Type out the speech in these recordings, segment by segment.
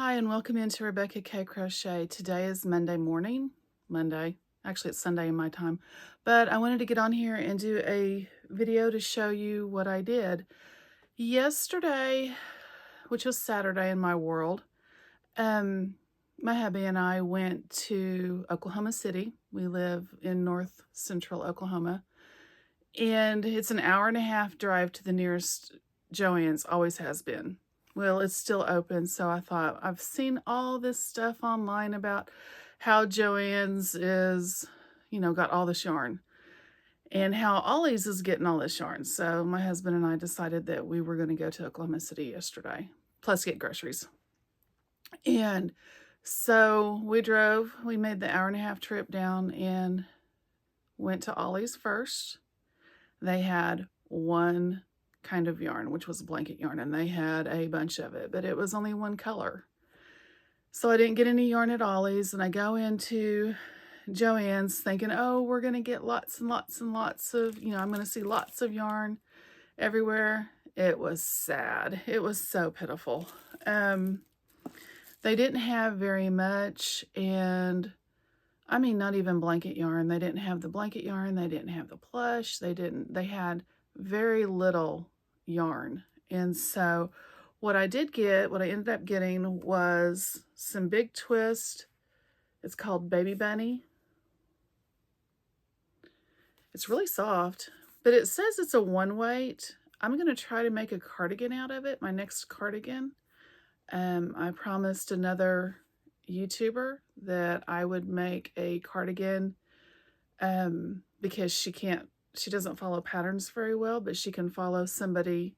Hi, and welcome into Rebecca K Crochet. Today is Monday morning. Actually it's Sunday in my time. But I wanted to get on here and do a video to show you what I did. Yesterday, which was Saturday in my world, my hubby and I went to Oklahoma City. We live in north central Oklahoma. And it's an hour and a half drive to the nearest Joann's, always has been. Well, it's still open, so I thought, I've seen all this stuff online about how Joann's is, got all this yarn, and how Ollie's is getting all this yarn. So my husband and I decided that we were going to go to Oklahoma City yesterday, plus get groceries. And so we made the hour and a half trip down and went to Ollie's first. They had one kind of yarn, which was blanket yarn, and they had a bunch of it, but it was only one color. So I didn't get any yarn at Ollie's, and I go into Joann's thinking, oh, we're going to get lots and lots and lots of, I'm going to see lots of yarn everywhere. It was sad. It was so pitiful. They didn't have very much, and I mean, not even blanket yarn. They didn't have the blanket yarn. They didn't have the plush. They had very little yarn. And so what I ended up getting was some big twist. It's called Baby Bunny. It's really soft, but it says it's a one weight. I'm going to try to make a cardigan out of it, my next cardigan. I promised another YouTuber that I would make a cardigan because she doesn't follow patterns very well, but she can follow somebody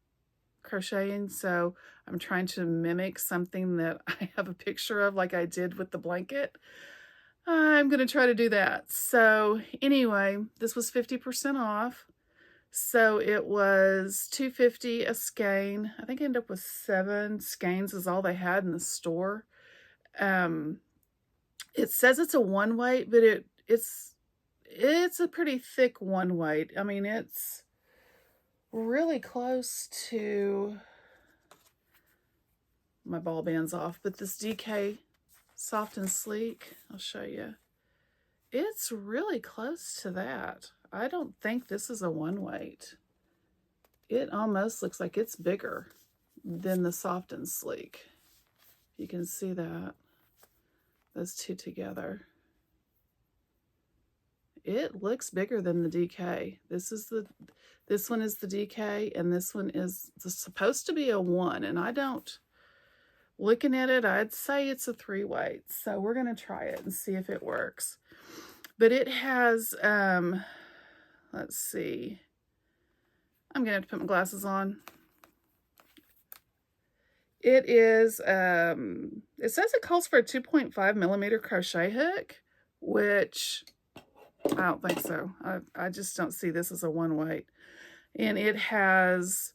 crocheting. So I'm trying to mimic something that I have a picture of, like I did with the blanket. I'm going to try to do that. So anyway, this was 50% off. So it was $2.50 a skein. I think I ended up with 7 skeins is all they had in the store. It says it's a one weight, but it's a pretty thick one weight. I mean, it's really close to, my ball band's off, but this DK Soft and Sleek, I'll show you. It's really close to that. I don't think this is a one weight. It almost looks like it's bigger than the Soft and Sleek. You can see that. Those two together. It looks bigger than the DK. This one is the DK, and this one is supposed to be a 1, and looking at it, I'd say it's a 3 weight. So we're going to try it and see if it works. But it has, let's see. I'm going to have to put my glasses on. It is, it says it calls for a 2.5 millimeter crochet hook, which I don't think so. I just don't see this as a one weight. And it has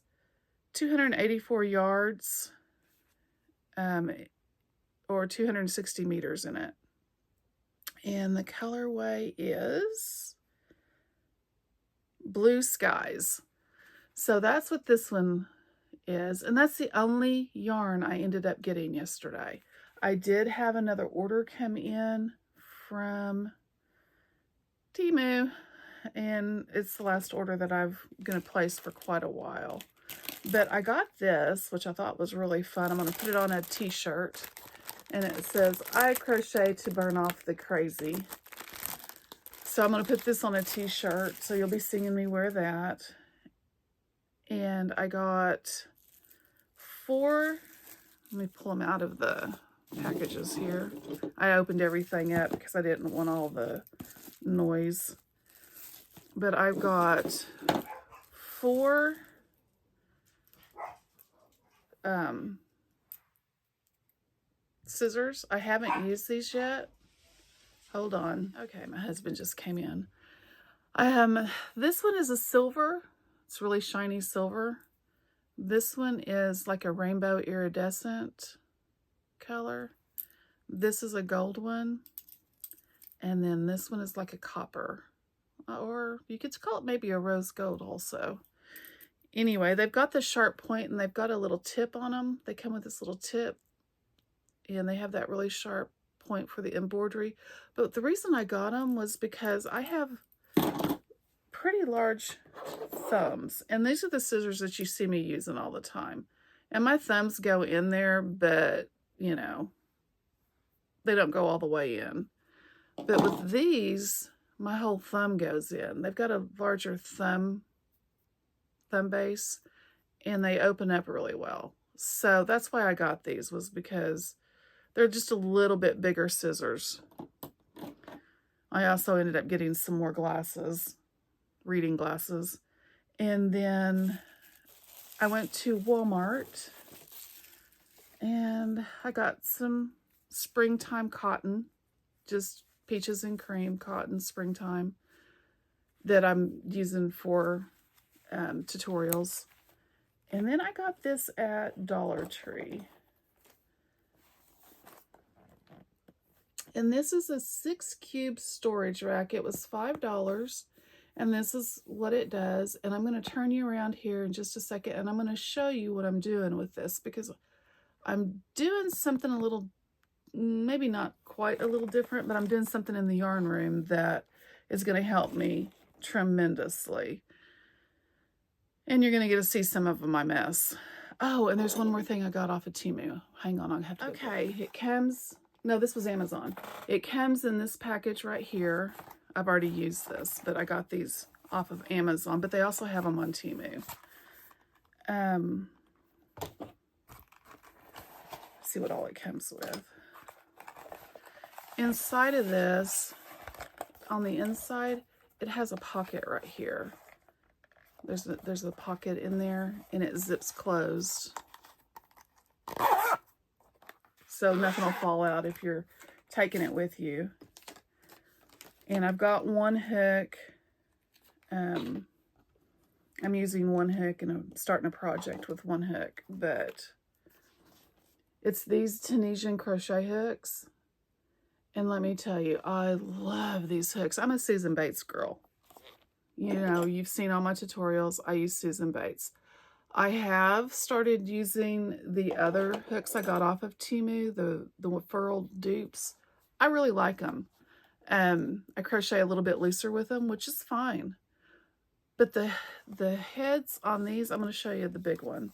284 yards, or 260 meters in it. And the colorway is Blue Skies. So that's what this one is. And that's the only yarn I ended up getting yesterday. I did have another order come in from Temu, and it's the last order that I'm going to place for quite a while. But I got this, which I thought was really fun. I'm going to put it on a t-shirt, and it says, I crochet to burn off the crazy. So I'm going to put this on a t-shirt, so you'll be seeing me wear that. And I got 4, let me pull them out of the packages here. I opened everything up because I didn't want all the noise. But I've got 4 scissors. I haven't used these yet. Hold on. Okay, my husband just came in. This one is a silver. It's really shiny silver. This one is like a rainbow iridescent color. This is a gold one. And then this one is like a copper. Or you could call it maybe a rose gold also. Anyway, they've got the sharp point and they've got a little tip on them. They come with this little tip. and they have that really sharp point for the embroidery. But the reason I got them was because I have pretty large thumbs, and these are the scissors that you see me using all the time. And my thumbs go in there, but you know, they don't go all the way in. But with these, my whole thumb goes in. They've got a larger thumb base, and they open up really well. So that's why I got these, was because they're just a little bit bigger scissors. I also ended up getting some more glasses, reading glasses. And then I went to Walmart and I got some springtime cotton, just peaches and cream cotton springtime, that I'm using for tutorials. And then I got this at Dollar Tree. And this is a 6-cube storage rack. It was $5. And this is what it does. And I'm going to turn you around here in just a second. And I'm going to show you what I'm doing with this, because I'm doing something a little, maybe not quite a little different, but I'm doing something in the yarn room that is going to help me tremendously. And you're going to get to see some of my mess. Oh, and there's one more thing I got off of Temu. Hang on, I have to. Okay, it comes, no, this was Amazon. It comes in this package right here. I've already used this, but I got these off of Amazon, but they also have them on Temu. See what all it comes with. Inside of this, on the inside, it has a pocket right here. There's a pocket in there, and it zips closed. So nothing will fall out if you're taking it with you. And I've got one hook. I'm using one hook, and I'm starting a project with one hook, but it's these Tunisian crochet hooks. And let me tell you, I love these hooks. I'm a Susan Bates girl. You know, you've seen all my tutorials. I use Susan Bates. I have started using the other hooks I got off of Temu, the furled dupes. I really like them. I crochet a little bit looser with them, which is fine. But the heads on these, I'm going to show you the big one.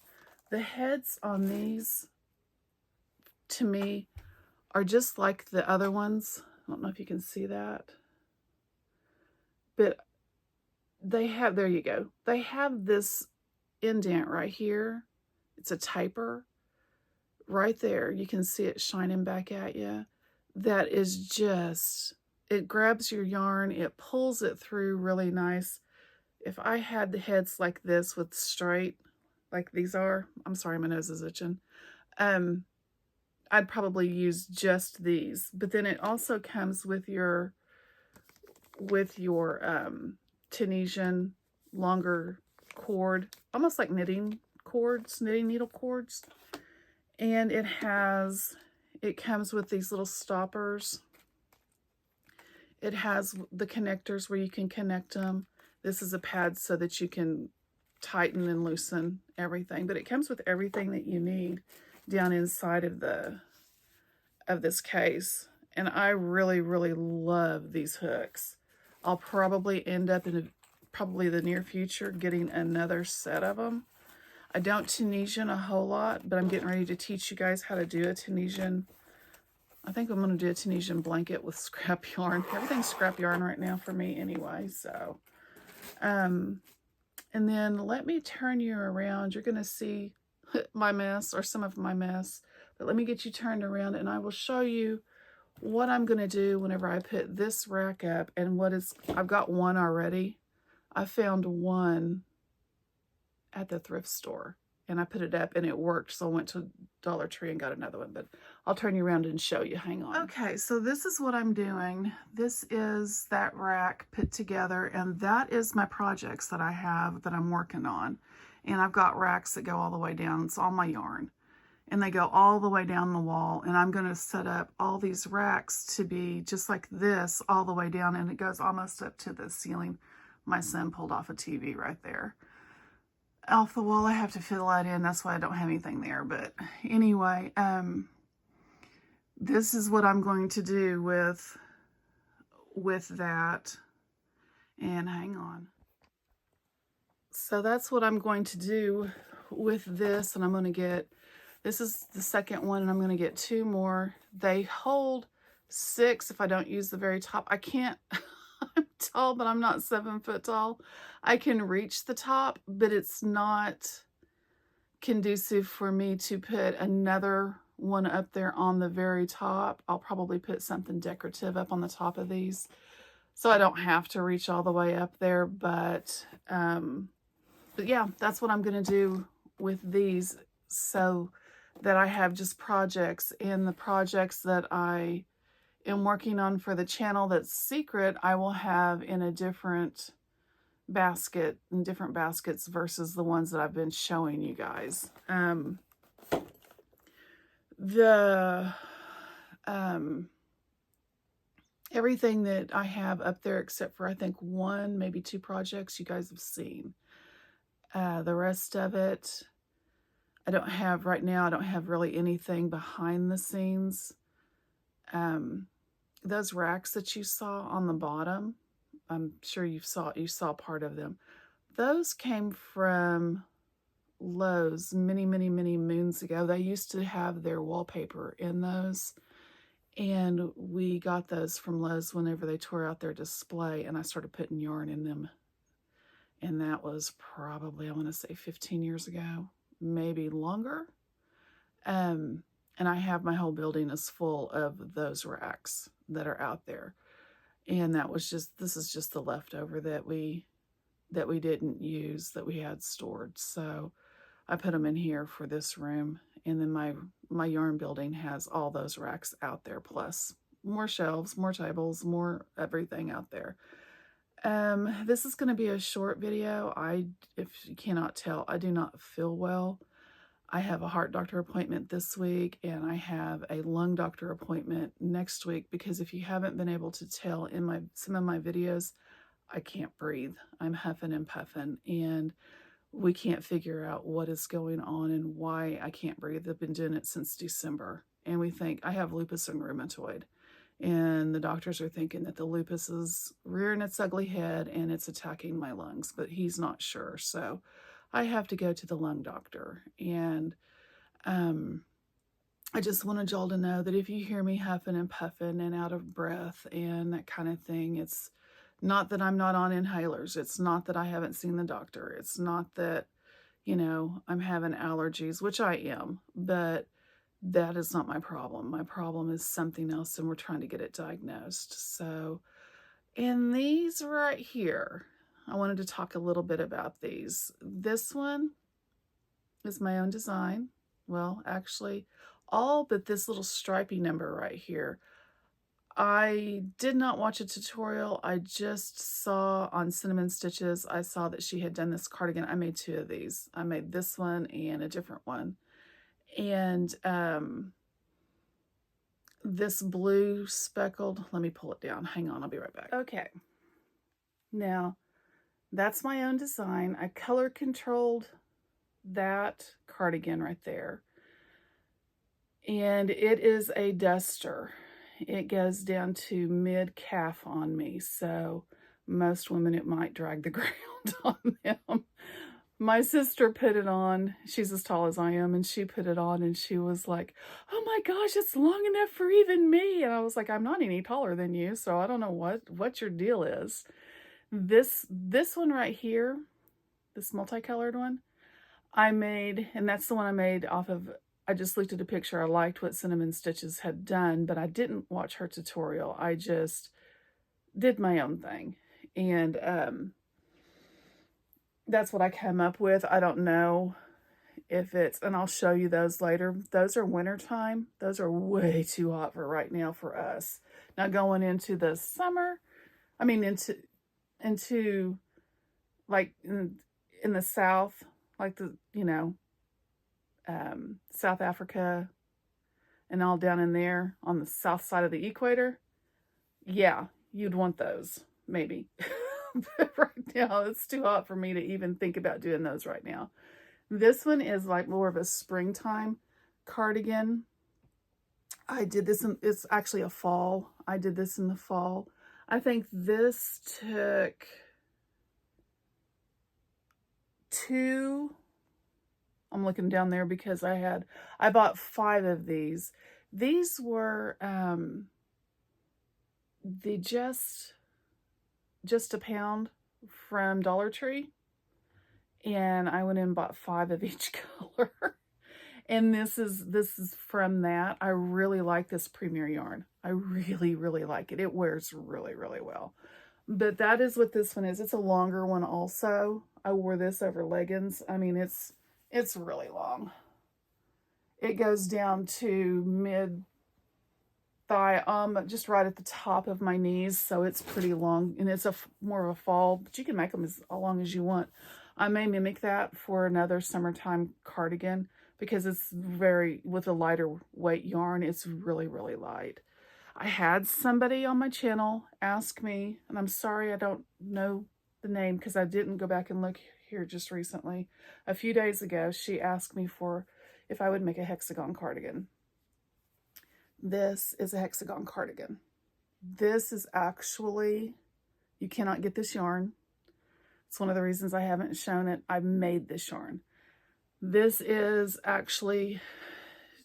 The heads on these, to me, are just like the other ones. I don't know if you can see that. But they have, there you go. They have this indent right here. It's a taper right there. You can see it shining back at you. That is just, it grabs your yarn. It pulls it through really nice. If I had the heads like this with straight, like these are, I'm sorry, my nose is itching. I'd probably use just these. But then it also comes with your Tunisian longer cord, almost like knitting cords, knitting needle cords. And it comes with these little stoppers. It has the connectors where you can connect them. This is a pad so that you can tighten and loosen everything. But it comes with everything that you need down inside of this case. And I really, really love these hooks. I'll probably end up in probably the near future getting another set of them. I don't Tunisian a whole lot, but I'm getting ready to teach you guys how to do a Tunisian. I think I'm going to do a Tunisian blanket with scrap yarn. Everything's scrap yarn right now for me anyway, so. And then let me turn you around. You're going to see my mess, or some of my mess, but let me get you turned around and I will show you what I'm going to do whenever I put this rack up. And I've got one already. I found one at the thrift store and I put it up and it worked. So I went to Dollar Tree and got another one, but I'll turn you around and show you. Hang on. Okay, so this is what I'm doing. This is that rack put together, and that is my projects that I have that I'm working on. And I've got racks that go all the way down. It's all my yarn. And they go all the way down the wall. And I'm going to set up all these racks to be just like this all the way down. And it goes almost up to the ceiling. My son pulled off a TV right there. Off the wall, I have to fill that in. That's why I don't have anything there. But anyway, this is what I'm going to do with that. And hang on. So that's what I'm going to do with this, and I'm going to get, this is the second one, and I'm going to get 2 more. They hold 6 if I don't use the very top. I can't, I'm tall, but I'm not 7 foot tall. I can reach the top, but it's not conducive for me to put another one up there on the very top. I'll probably put something decorative up on the top of these, so I don't have to reach all the way up there, but yeah, that's what I'm going to do with these, so that I have just projects, and the projects that I am working on for the channel that's secret, I will have in a different basket, in different baskets versus the ones that I've been showing you guys. Everything that I have up there, except for I think 1, maybe 2 projects, you guys have seen. The rest of it, I don't have right now. I don't have really anything behind the scenes. Those racks that you saw on the bottom, I'm sure you saw part of them. Those came from Lowe's many moons ago. They used to have their wallpaper in those, and we got those from Lowe's whenever they tore out their display, and I started putting yarn in them. And that was probably, I want to say 15 years ago, maybe longer. And I have, my whole building is full of those racks that are out there. And that was just, this is just the leftover that we didn't use, that we had stored. So I put them in here for this room. And then my yarn building has all those racks out there, plus more shelves, more tables, more everything out there. This is going to be a short video. If you cannot tell, I do not feel well. I have a heart doctor appointment this week, and I have a lung doctor appointment next week, because if you haven't been able to tell in some of my videos, I can't breathe. I'm huffing and puffing, and we can't figure out what is going on and why I can't breathe. I've been doing it since December, and we think I have lupus and rheumatoid. And the doctors are thinking that the lupus is rearing its ugly head and it's attacking my lungs, but he's not sure. So I have to go to the lung doctor. And I just wanted y'all to know that if you hear me huffing and puffing and out of breath and that kind of thing, it's not that I'm not on inhalers. It's not that I haven't seen the doctor. It's not that, you know, I'm having allergies, which I am, but that is not my problem. My problem is something else, and we're trying to get it diagnosed. So, and these right here, I wanted to talk a little bit about these. This one is my own design. Well, actually, all but this little stripy number right here. I did not watch a tutorial. I just saw on Cinnamon Stitches, I saw that she had done this cardigan. I made 2 of these. I made this one and a different one. And this blue speckled, let me pull it down. Hang on, I'll be right back. Okay. Now, that's my own design. I color controlled that cardigan right there. And it is a duster. It goes down to mid-calf on me. So most women, it might drag the ground on them. My sister put it on. She's as tall as I am, and she put it on, and she was like, "Oh my gosh, it's long enough for even me." And I was like, "I'm not any taller than you, so I don't know what your deal is." This one right here, this multicolored one, I made, and that's the one I made off of, I just looked at a picture. I liked what Cinnamon Stitches had done, but I didn't watch her tutorial. I just did my own thing. And that's what I came up with. I don't know if it's, and I'll show you those later. Those are wintertime. Those are way too hot for right now for us. Now going into the summer, I mean into like in the South, like the, you know, South Africa and all down in there on the south side of the equator. Yeah, you'd want those, maybe. But right now, it's too hot for me to even think about doing those right now. This one is like more of a springtime cardigan. I did this in, it's actually a fall. I did this in the fall. I think this took two, I'm looking down there because I bought 5 of these. These were the just a pound from Dollar Tree. And I went in and bought 5 of each color. And this is from that. I really like this Premier yarn. I really, really like it. It wears really, really well. But that is what this one is. It's a longer one also. I wore this over leggings. I mean, it's really long. It goes down to mid thigh, just right at the top of my knees. So it's pretty long, and it's more of a fall, but you can make them as long as you want. I may mimic that for another summertime cardigan because it's with a lighter weight yarn, it's really, really light. I had somebody on my channel ask me, and I'm sorry I don't know the name because I didn't go back and look here just recently. A few days ago, she asked me if I would make a hexagon cardigan. This is a hexagon cardigan. This is actually, you cannot get this yarn. It's one of the reasons I haven't shown it. I made this yarn. This is actually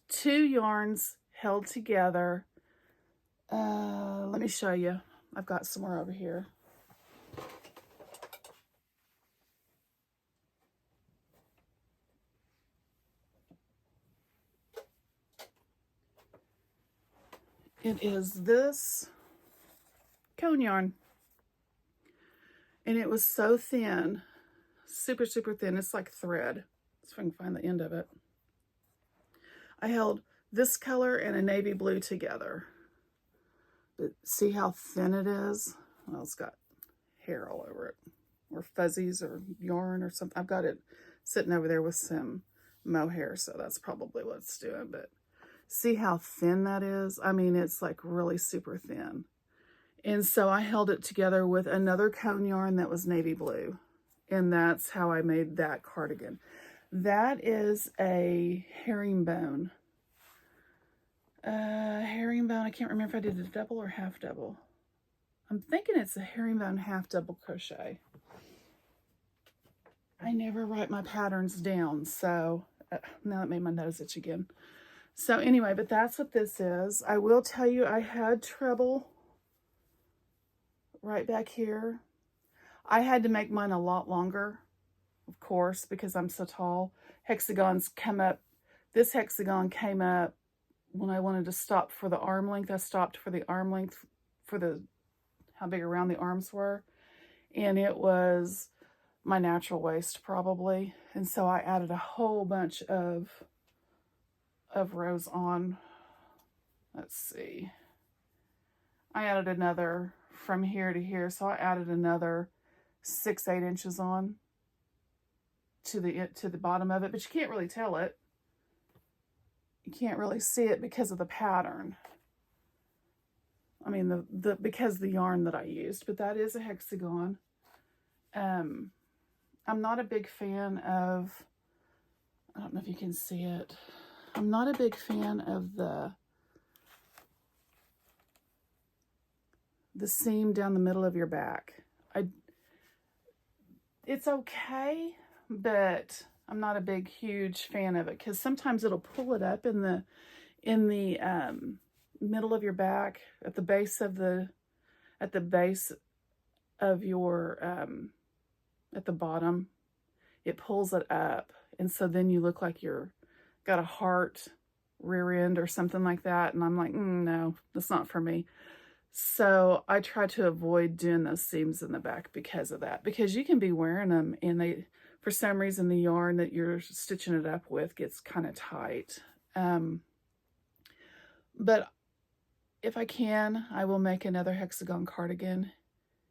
2 yarns held together. Let me show you. I've got some more over here. It is this cone yarn. And it was so thin, super, super thin. It's like thread. Let's see if I can find the end of it. I held this color and a navy blue together. But see how thin it is? Well, it's got hair all over it, or fuzzies or yarn or something. I've got it sitting over there with some mohair, so that's probably what it's doing. But see how thin that is? I mean, it's like really super thin. And so I held it together with another cone yarn that was navy blue. And that's how I made that cardigan. That is a herringbone. Herringbone, I can't remember if I did a double or half double. I'm thinking it's a herringbone half double crochet. I never write my patterns down, so now it made my nose itch again. So anyway, but that's what this is. I will tell you I had trouble right back here. I had to make mine a lot longer, of course, because I'm so tall. Hexagons come up. This hexagon came up when I wanted to stop for the arm length. I stopped for the arm length for how big around the arms were. And it was my natural waist probably. And so I added a whole bunch of rows on. Let's see. I added another from here to here. So I added another 6-8 inches on to the bottom of it, but you can't really tell it. You can't really see it because of the pattern. I mean, because of the yarn that I used, but that is a hexagon. I'm not a big fan of, I don't know if you can see it. I'm not a big fan of the seam down the middle of your back. It's okay, but I'm not a big, huge fan of it because sometimes it'll pull it up in the middle of your back at the base of your at the bottom. It pulls it up, and so then you look like you're got a heart rear end or something like that, and I'm like, no, that's not for me. So I try to avoid doing those seams in the back because of that, because you can be wearing them and they, for some reason, the yarn that you're stitching it up with gets kind of tight. But if I can, I will make another hexagon cardigan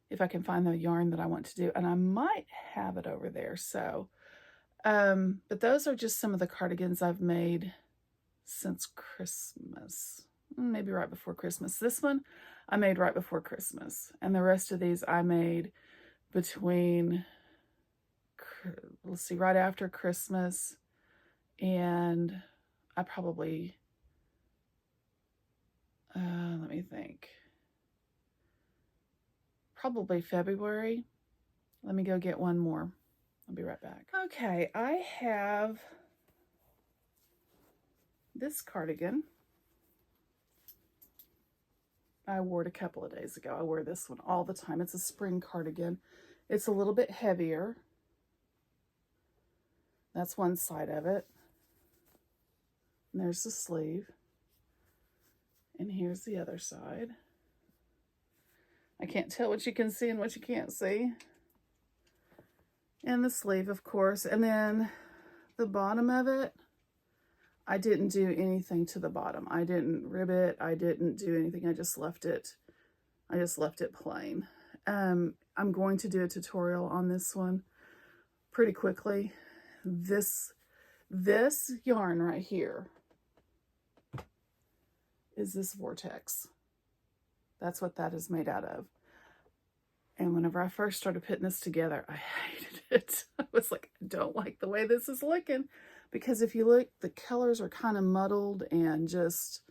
if I can find the yarn that I want to do, and I might have it over there. So, but those are just some of the cardigans I've made since Christmas, maybe right before Christmas. This one I made right before Christmas, and the rest of these I made between, let's see, right after Christmas, and I probably me think. Probably February. Let me go get one more. I'll be right back. Okay, I have this cardigan. I wore it a couple of days ago. I wear this one all the time. It's a spring cardigan. It's a little bit heavier. That's one side of it. And there's the sleeve. And here's the other side. I can't tell what you can see and what you can't see. And the sleeve, of course. And then the bottom of it, I didn't do anything to the bottom. I didn't rib it. I didn't do anything. I just left it plain. I'm going to do a tutorial on this one pretty quickly. This yarn right here is this vortex. That's what that is made out of. And whenever I first started putting this together, I hated it. I was like, I don't like the way this is looking. Because if you look, the colors are kind of muddled and just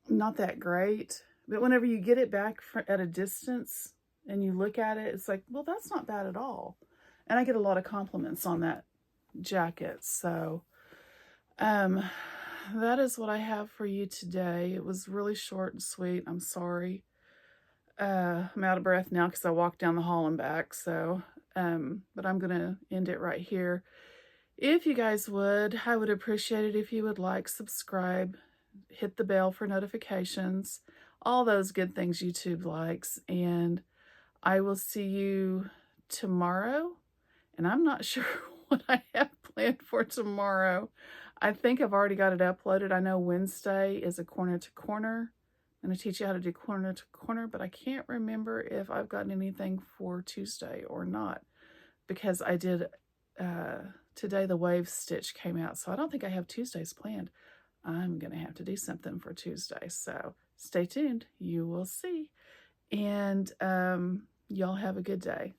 not that great. But whenever you get it back at a distance and you look at it, it's like, well, that's not bad at all. And I get a lot of compliments on that jacket. So that is what I have for you today. It was really short and sweet. I'm sorry. I'm out of breath now because I walked down the hall and back. So, but I'm going to end it right here. If you guys would, I would appreciate it if you would like, subscribe, hit the bell for notifications, all those good things YouTube likes. And I will see you tomorrow. And I'm not sure what I have planned for tomorrow. I think I've already got it uploaded. I know Wednesday is a corner to corner. I'm going to teach you how to do corner to corner, but I can't remember if I've gotten anything for Tuesday or not, because I did, today the wave stitch came out, so I don't think I have Tuesdays planned. I'm going to have to do something for Tuesday, so stay tuned. You will see. And y'all have a good day.